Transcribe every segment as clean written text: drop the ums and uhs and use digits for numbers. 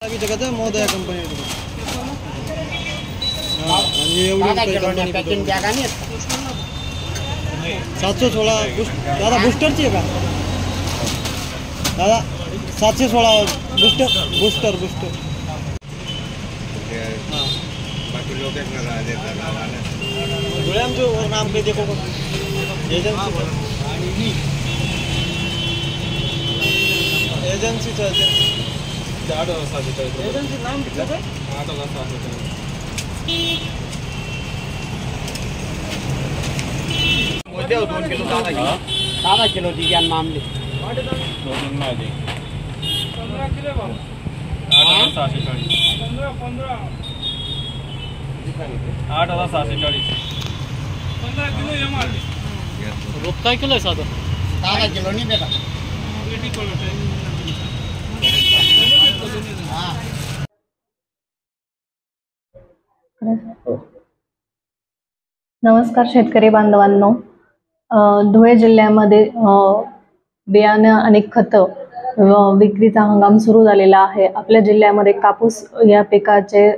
अभी जगत है महोदय कंपनी पैकिंग क्या का नहीं 716 दादा बूस्टर चाहिए का दादा 716 बूस्टर बाकी लोग जुड़े हम जो और नाम पे देखो एजेंसी नाम दादा किलो दी ज्ञान मामले 2-3 मध्ये 15 किलो भाऊ 8,640 15 किलो एमआरपी काय किलो आहे साधं 10 किलो नहीं बेटा नमस्कार शेतकरी बांधवांनो, धुळे जिल्ह्यामध्ये बियाणे आणि खतं विक्रीचा हंगाम सुरू झालेला आहे। आपल्या जिल्ह्यामध्ये कापूस या पिकाचे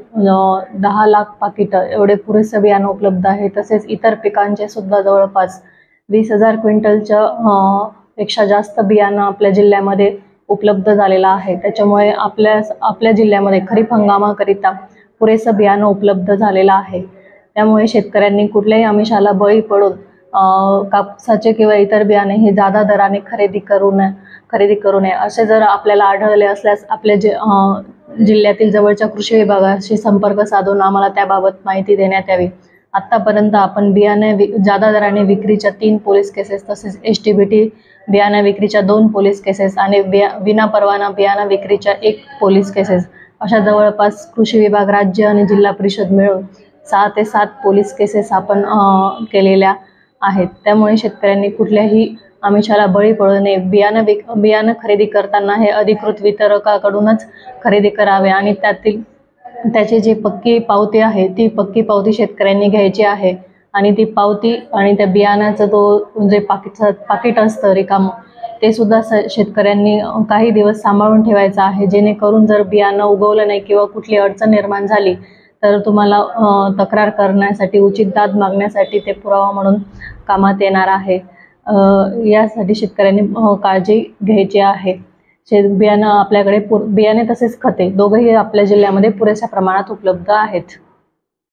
10 लाख पाकिट एवढे पुरेसे बियाणे उपलब्ध आहे। तसेच इतर पिकांचे सुद्धा जवळपास 20,000 क्विंटलच्या पेक्षा जास्त बियाणे आपल्या जिल्ह्यामध्ये उपलब्ध झालेला आहे। त्याच्यामुळे आपल्या जिल्ह्यामध्ये खरीप हंगामाकरिता पुरेसे बियाणे उपलब्ध झालेला आहे। त्यामुळे शेतकऱ्यांनी कुठल्याही आमिषाला बळी पडून कापसाचे किंवा इतर बियाणे हे जादा दराने खरेदी करू नये असे जर आपल्याला आढळले असल्यास आपल्या जिल्ह्यातील जवळच्या कृषी विभागाशी संपर्क साधून आम्हाला त्याबाबत माहिती देण्यात यावी। आतापर्यंत आपण बियाणे जादा दराने विक्रीच्या 3 पोलीस केसेस, तसेच एसटीबीटी बियाणे विक्रीच्या 2 पोलीस केसेस आणि विना परवाना बियाणे विक्रीच्या 1 पोलीस केसेस अशा जवळपास कृषी विभाग, राज्य आणि जिल्हा परिषद मिळून 6 ते 7 पोलीस केसेस आपण केलेल्या आहेत। त्यामुळे शेतकऱ्यांनी कुठल्याही आमिषाला बळी पडू नये। बियाणे खरेदी करताना हे अधिकृत वितरकाकडूनच खरेदी करावे आणि त्याची जी पक्की पावती आहे ती पक्की पावती शेतकऱ्यांनी घ्यायची आहे आणि ती पावती आणि त्या बियाण्याचं तो जे पाकिट असतं रिकामं ते सुद्धा शेतकऱ्यांनी काही दिवस सांभाळून ठेवायचं आहे, जेणेकरून जर बियाणं उगवलं नाही किंवा कुठली अडचण निर्माण झाली तर तुम्हाला तक्रार करण्यासाठी, उचित दाद मागण्यासाठी ते पुरावा म्हणून कामात येणार आहे। यासाठी शेतकऱ्यांनी काळजी घ्यायची आहे। बियाणे आपल्याकडे बियाणे तसेच खते दोघेही आपल्या जिल्ह्यामध्ये पुरेशा प्रमाणात उपलब्ध आहेत।